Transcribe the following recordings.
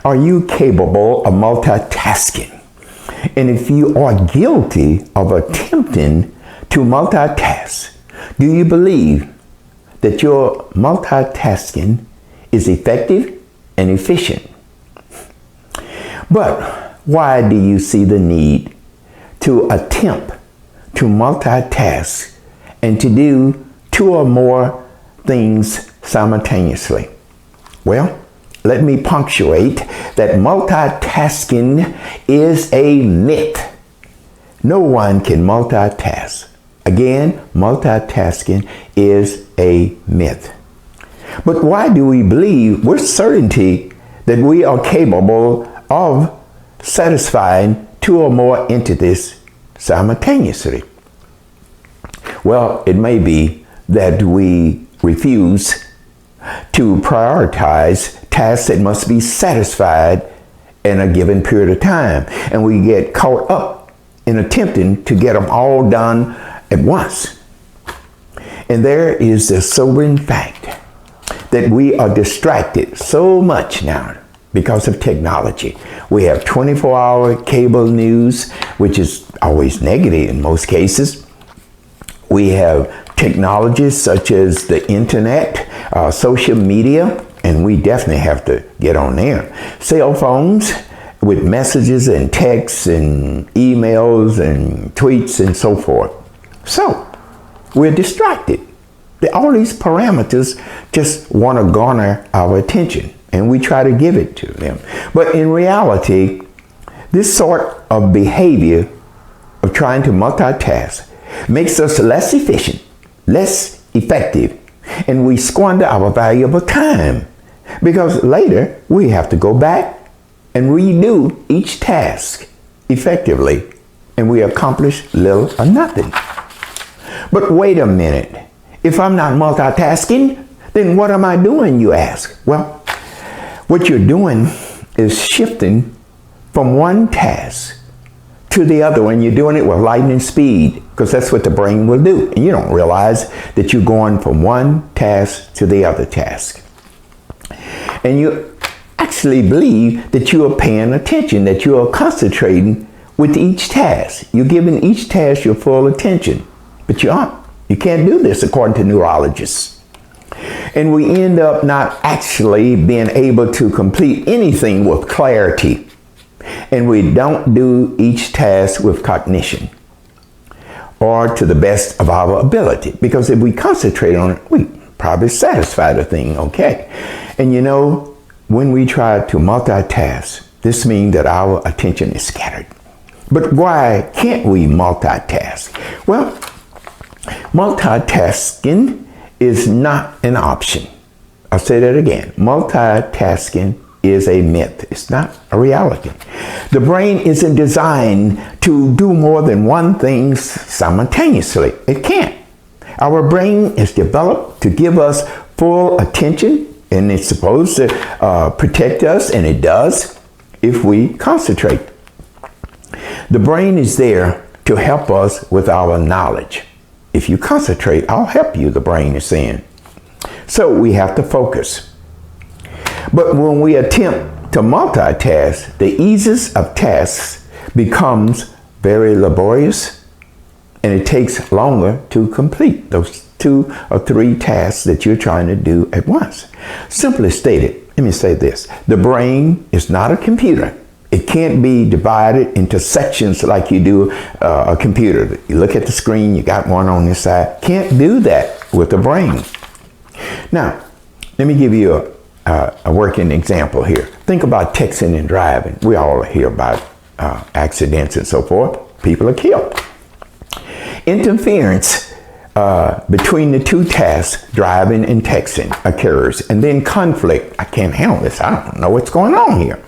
Are you capable of multitasking? And if you are guilty of attempting to multitask, do you believe that your multitasking is effective and efficient? But why do you see the need to attempt to multitask and to do two or more things simultaneously? Well, let me punctuate that multitasking is a myth. No one can multitask. Again, multitasking is a myth. But why do we believe with certainty that we are capable of satisfying two or more entities simultaneously? Well, it may be that we refuse to prioritize tasks that must be satisfied in a given period of time, and we get caught up in attempting to get them all done at once. And there is the sobering fact that we are distracted so much now because of technology. We have 24-hour cable news, which is always negative in most cases. We have technologies such as the internet, social media, and we definitely have to get on there. Cell phones with messages and texts and emails and tweets and so forth. So we're distracted. All these parameters just want to garner our attention, and we try to give it to them. But in reality, this sort of behavior of trying to multitask makes us less efficient, less effective, and we squander our valuable time because later we have to go back and redo each task effectively, and we accomplish little or nothing. But wait a minute. If I'm not multitasking, then what am I doing, you ask? Well, what you're doing is shifting from one task to the other, and you're doing it with lightning speed, because that's what the brain will do. And you don't realize that you're going from one task to the other task. And you actually believe that you are paying attention, that you are concentrating with each task. You're giving each task your full attention, but you aren't. You can't do this according to neurologists. And we end up not actually being able to complete anything with clarity. And we don't do each task with cognition or to the best of our ability. Because if we concentrate on it, we probably satisfy the thing okay. And you know, when we try to multitask, this means that our attention is scattered. But why can't we multitask? Well, multitasking is not an option. I'll say that again. Multitasking is a myth. It's not a reality. The brain isn't designed to do more than one thing simultaneously. It can't. Our brain is developed to give us full attention, and it's supposed to protect us, and it does if we concentrate. The brain is there to help us with our knowledge. If you concentrate, I'll help you, the brain is saying. So we have to focus. But when we attempt to multitask, the easiest of tasks becomes very laborious, and it takes longer to complete those 2 or 3 tasks that you're trying to do at once. Simply stated, let me say this. The brain is not a computer. It can't be divided into sections like you do a computer. You look at the screen, you got one on this side. Can't do that with the brain. Now, let me give you a working example here. Think about texting and driving. We all hear about accidents and so forth. People are killed. Interference between the two tasks, driving and texting, occurs. And then conflict. I can't handle this. I don't know what's going on here.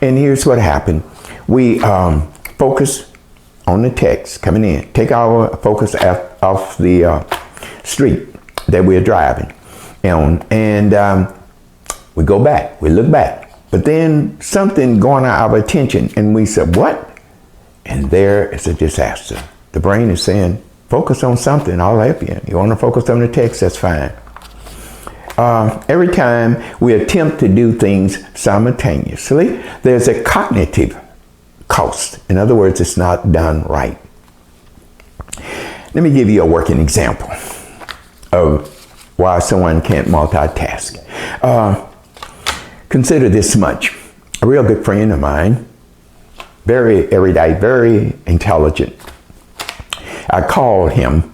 And here's what happened. We focus on the text coming in. Take our focus off the street that we're driving. And we go back. We look back. But then something going our attention. And we said, what? And there is a disaster. The brain is saying, focus on something. I'll help you. You want to focus on the text? That's fine. every time we attempt to do things simultaneously, there's a cognitive cost. In other words, it's not done right. Let me give you a working example of why someone can't multitask. Consider this much. A real good friend of mine, very erudite, very intelligent. I called him,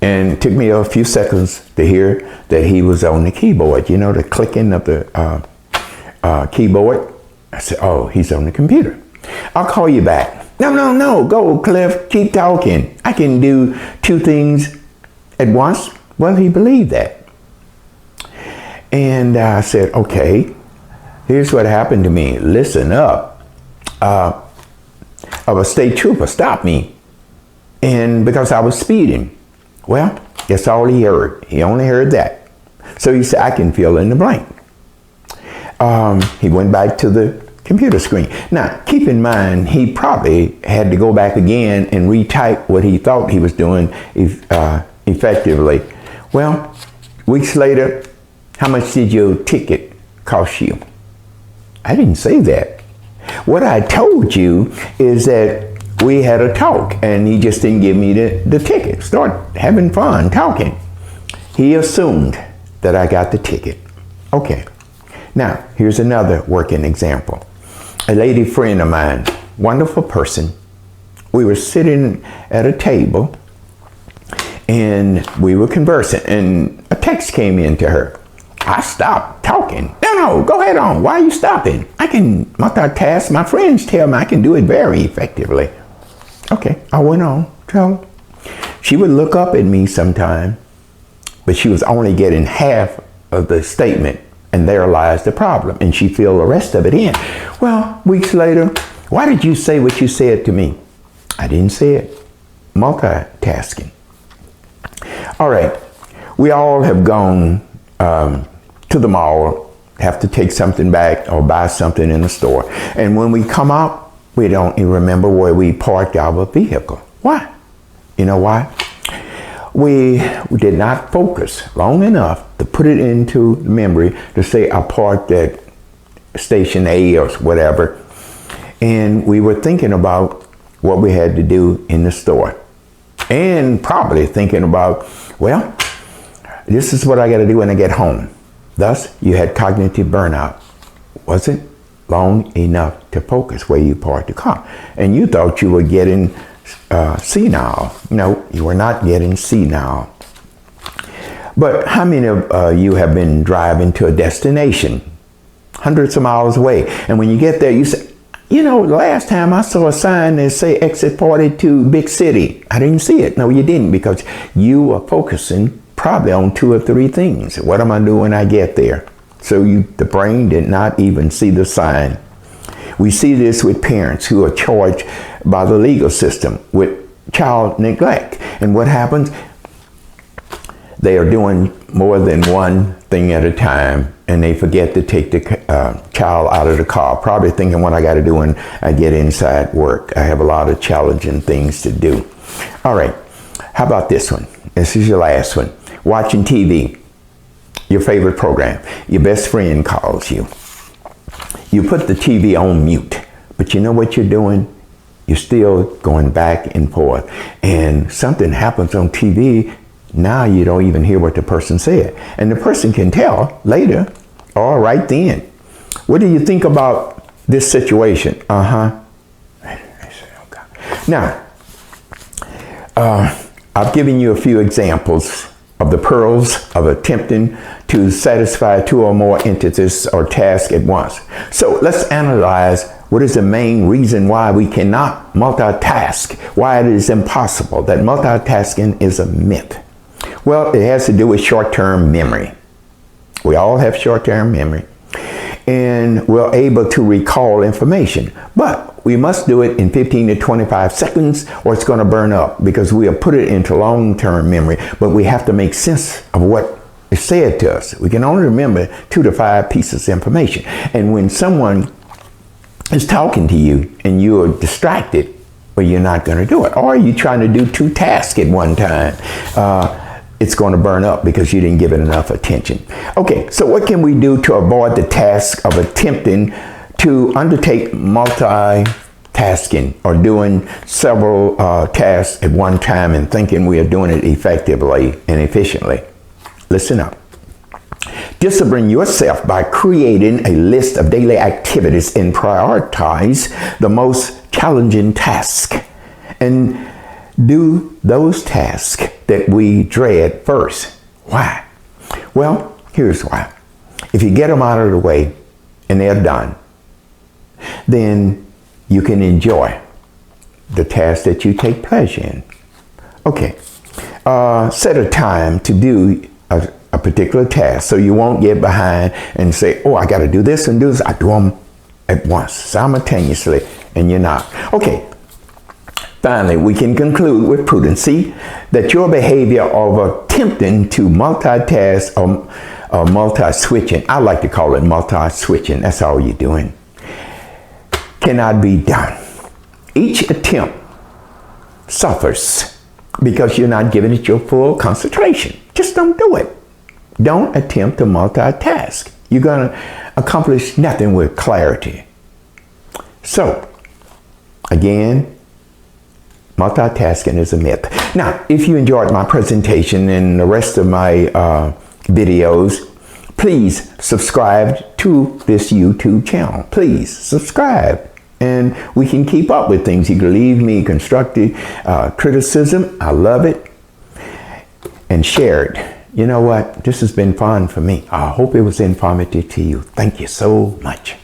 and it took me a few seconds to hear that he was on the keyboard. You know, the clicking of the keyboard. I said, oh, he's on the computer. I'll call you back. No, go, Cliff, keep talking. I can do two things at once. Well, he believed that. And I said, okay, here's what happened to me. Listen up. A state trooper stopped me, and because I was speeding. Well, that's all he heard. He only heard that. So he said, I can fill in the blank. He went back to the computer screen. Now, keep in mind, he probably had to go back again and retype what he thought he was doing effectively. Well, weeks later, how much did your ticket cost you? I didn't say that. What I told you is that we had a talk, and he just didn't give me the ticket. Start having fun talking. He assumed that I got the ticket. Okay. Now, here's another working example. A lady friend of mine, wonderful person. We were sitting at a table, and we were conversing, and a text came in to her. I stopped talking. No, go ahead on. Why are you stopping? I can multitask. My friends tell me I can do it very effectively. Okay, I went on. So she would look up at me sometime, but she was only getting half of the statement, and there lies the problem, and she filled the rest of it in. Well, weeks later, why did you say what you said to me? I didn't say it. Multitasking. All right, we all have gone to the mall, have to take something back or buy something in the store. And when we come out, we don't even remember where we parked our vehicle. Why? You know why? We did not focus long enough to put it into memory to say I parked at station A or whatever. And we were thinking about what we had to do in the store. And probably thinking about, well, this is what I got to do when I get home. Thus, you had cognitive burnout. Wasn't long enough to focus where you parked the car. And you thought you were getting senile. No, you were not getting senile. But how many of you have been driving to a destination hundreds of miles away, and when you get there, you say, you know, last time I saw a sign that say exit 42 big city. I didn't see it. No, you didn't, because you were focusing probably on two or three things. What am I doing when I get there? So the brain did not even see the sign. We see this with parents who are charged by the legal system with child neglect. And what happens? They are doing more than one thing at a time, and they forget to take the child out of the car, probably thinking what I got to do when I get inside work. I have a lot of challenging things to do. All right, how about this one? This is your last one. Watching TV, your favorite program. Your best friend calls you. You put the TV on mute, but you know what you're doing? You're still going back and forth. And something happens on TV, now you don't even hear what the person said. And the person can tell later or right then. What do you think about this situation? Now, I've given you a few examples of the perils of attempting to satisfy two or more entities or tasks at once. So let's analyze what is the main reason why we cannot multitask, why it is impossible, that multitasking is a myth. Well, it has to do with short-term memory. We all have short-term memory, and we're able to recall information, but we must do it in 15 to 25 seconds or it's going to burn up, because we have put it into long-term memory, but we have to make sense of what is said to us. We can only remember 2 to 5 pieces of information. And when someone is talking to you and you're distracted, well, you're not going to do it. Or you're trying to do 2 tasks at one time. it's going to burn up because you didn't give it enough attention. Okay, so what can we do to avoid the task of attempting to undertake multitasking or doing several tasks at one time and thinking we are doing it effectively and efficiently? Listen up. Discipline yourself by creating a list of daily activities and prioritize the most challenging tasks. And do those tasks that we dread first. Why? Well, here's why. If you get them out of the way and they're done, then you can enjoy the task that you take pleasure in. Okay, set a time to do a particular task so you won't get behind and say, oh, I got to do this and do this. I do them at once, simultaneously, and you're not. Okay. Finally, we can conclude with prudency that your behavior of attempting to multitask or multi-switching, I like to call it multi-switching, that's all you're doing, cannot be done. Each attempt suffers because you're not giving it your full concentration. Just don't do it. Don't attempt to multitask. You're going to accomplish nothing with clarity. So, again, multitasking is a myth. Now, if you enjoyed my presentation and the rest of my videos, please subscribe to this YouTube channel. Please subscribe, and we can keep up with things. You can leave me constructive criticism. I love it. And share it. You know what? This has been fun for me. I hope it was informative to you. Thank you so much.